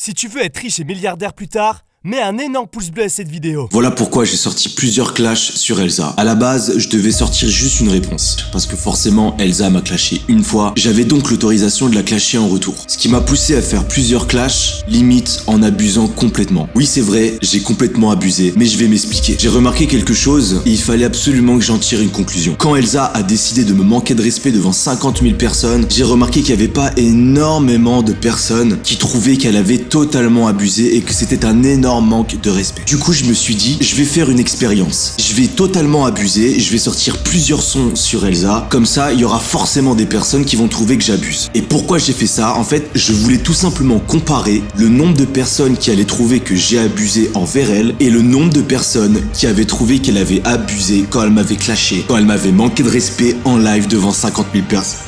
Si tu veux être riche et milliardaire plus tard, mets un énorme pouce bleu à cette vidéo. Voilà pourquoi j'ai sorti plusieurs clashs sur Elsa. À la base, je devais sortir juste une réponse. Parce que forcément, Elsa m'a clashé une fois. J'avais donc l'autorisation de la clasher en retour. Ce qui m'a poussé à faire plusieurs clashs, limite en abusant complètement. Oui, c'est vrai, j'ai complètement abusé, mais je vais m'expliquer. J'ai remarqué quelque chose et il fallait absolument que j'en tire une conclusion. Quand Elsa a décidé de me manquer de respect devant 50 000 personnes, j'ai remarqué qu'il n'y avait pas énormément de personnes qui trouvaient qu'elle avait totalement abusé et que c'était un énorme manque de respect. Du coup, je me suis dit, je vais faire une expérience. Je vais totalement abuser, je vais sortir plusieurs sons sur Elsa. Comme ça, il y aura forcément des personnes qui vont trouver que j'abuse. Et pourquoi j'ai fait ça? En fait, je voulais tout simplement comparer le nombre de personnes qui allaient trouver que j'ai abusé envers elle et le nombre de personnes qui avaient trouvé qu'elle avait abusé quand elle m'avait clashé, quand elle m'avait manqué de respect en live devant 50 000 personnes.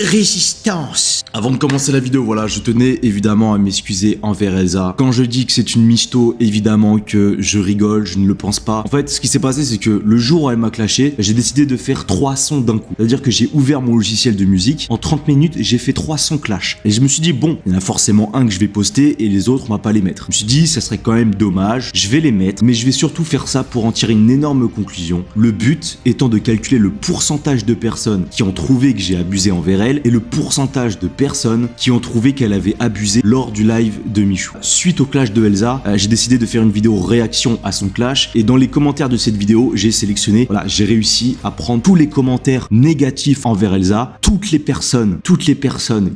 Résistance. Avant de commencer la vidéo, voilà, je tenais évidemment à m'excuser envers Elsa. Quand je dis que c'est une michto, évidemment que je rigole, je ne le pense pas. En fait, ce qui s'est passé, c'est que le jour où elle m'a clashé, j'ai décidé de faire 3 sons d'un coup. C'est-à-dire que j'ai ouvert mon logiciel de musique. En 30 minutes, j'ai fait 3 sons clash. Et je me suis dit, bon, il y en a forcément un que je vais poster et les autres, on va pas les mettre. Je me suis dit, ça serait quand même dommage. Je vais les mettre, mais je vais surtout faire ça pour en tirer une énorme conclusion. Le but étant de calculer le pourcentage de personnes qui ont trouvé que j'ai abusé envers elle et le pourcentage de personnes qui ont trouvé qu'elle avait abusé lors du live de Michou. Suite au clash de Elsa, j'ai décidé de faire une vidéo réaction à son clash et dans les commentaires de cette vidéo, j'ai sélectionné, voilà, j'ai réussi à prendre tous les commentaires négatifs envers Elsa, toutes les personnes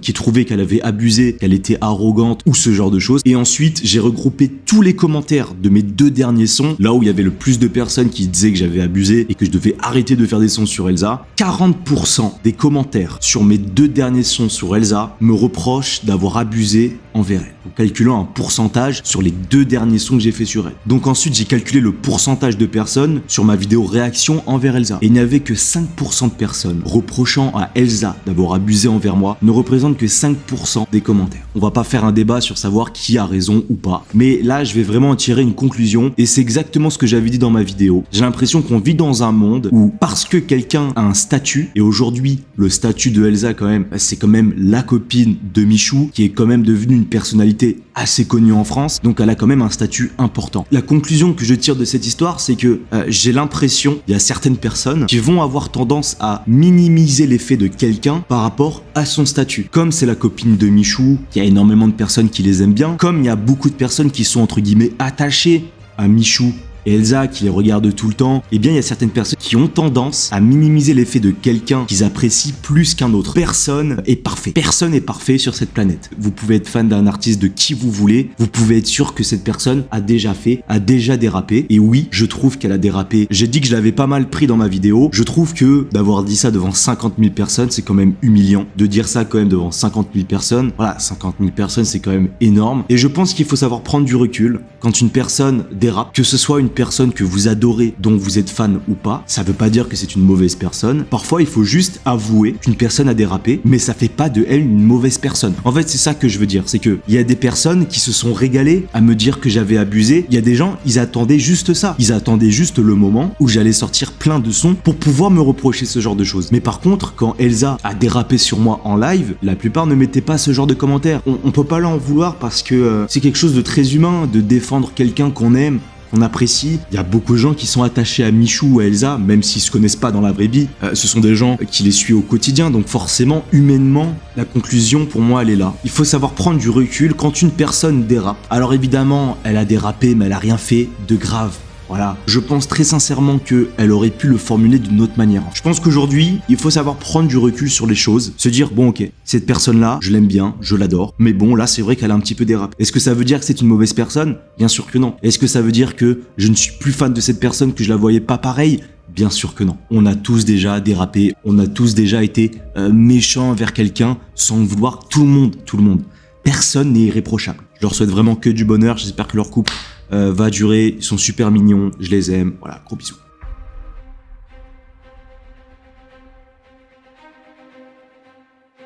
qui trouvaient qu'elle avait abusé, qu'elle était arrogante ou ce genre de choses. Et ensuite, j'ai regroupé tous les commentaires de mes 2 derniers sons, là où il y avait le plus de personnes qui disaient que j'avais abusé et que je devais arrêter de faire des sons sur Elsa. 40% des commentaires sur mes 2 derniers sons sur Elsa me reprochent d'avoir abusé envers elle, en calculant un pourcentage sur les 2 derniers sons que j'ai fait sur elle. Donc ensuite, j'ai calculé le pourcentage de personnes sur ma vidéo réaction envers Elsa. Et il n'y avait que 5% de personnes reprochant à Elsa d'avoir abusé envers moi, ne représentent que 5% des commentaires. On va pas faire un débat sur savoir qui a raison ou pas, mais là, je vais vraiment en tirer une conclusion et c'est exactement ce que j'avais dit dans ma vidéo. J'ai l'impression qu'on vit dans un monde où, parce que quelqu'un a un statut, et aujourd'hui, le statut de Elsa quand même, c'est quand même la copine de Michou, qui est quand même devenue une personnalité assez connue en France, donc elle a quand même un statut important. La conclusion que je tire de cette histoire, c'est que j'ai l'impression, il y a certaines personnes qui vont avoir tendance à minimiser l'effet de quelqu'un par rapport à son statut. Comme c'est la copine de Michou, il y a énormément de personnes qui les aiment bien, comme il y a beaucoup de personnes qui sont entre guillemets attachées à Michou et Elsa qui les regarde tout le temps, eh bien il y a certaines personnes qui ont tendance à minimiser l'effet de quelqu'un qu'ils apprécient plus qu'un autre. Personne est parfait. Personne est parfait sur cette planète. Vous pouvez être fan d'un artiste de qui vous voulez, vous pouvez être sûr que cette personne a déjà dérapé. Et oui, je trouve qu'elle a dérapé. J'ai dit que je l'avais pas mal pris dans ma vidéo. Je trouve que d'avoir dit ça devant 50 000 personnes, c'est quand même humiliant. De dire ça quand même devant 50 000 personnes, voilà, 50 000 personnes, c'est quand même énorme. Et je pense qu'il faut savoir prendre du recul quand une personne dérape, que ce soit une personne que vous adorez, dont vous êtes fan ou pas, ça veut pas dire que c'est une mauvaise personne. Parfois, il faut juste avouer qu'une personne a dérapé, mais ça fait pas de elle une mauvaise personne. En fait, c'est ça que je veux dire, c'est que il y a des personnes qui se sont régalées à me dire que j'avais abusé. Il y a des gens, ils attendaient juste ça. Ils attendaient juste le moment où j'allais sortir plein de sons pour pouvoir me reprocher ce genre de choses. Mais par contre, quand Elsa a dérapé sur moi en live, la plupart ne mettaient pas ce genre de commentaires. On peut pas l'en vouloir parce que c'est quelque chose de très humain de défendre quelqu'un qu'on aime, on apprécie. Il y a beaucoup de gens qui sont attachés à Michou ou à Elsa, même s'ils se connaissent pas dans la vraie vie. Ce sont des gens qui les suivent au quotidien, donc forcément, humainement, la conclusion pour moi, elle est là. Il faut savoir prendre du recul quand une personne dérape. Alors évidemment, elle a dérapé, mais elle a rien fait de grave. Voilà, je pense très sincèrement qu'elle aurait pu le formuler d'une autre manière. Je pense qu'aujourd'hui, il faut savoir prendre du recul sur les choses, se dire, bon ok, cette personne-là, je l'aime bien, je l'adore, mais bon, là c'est vrai qu'elle a un petit peu dérapé. Est-ce que ça veut dire que c'est une mauvaise personne? Bien sûr que non. Est-ce que ça veut dire que je ne suis plus fan de cette personne, que je la voyais pas pareil? Bien sûr que non. On a tous déjà dérapé, on a tous déjà été méchants envers quelqu'un sans le vouloir. Tout le monde. Personne n'est irréprochable. Je leur souhaite vraiment que du bonheur, j'espère que leur couple va durer, ils sont super mignons, je les aime, voilà, gros bisous.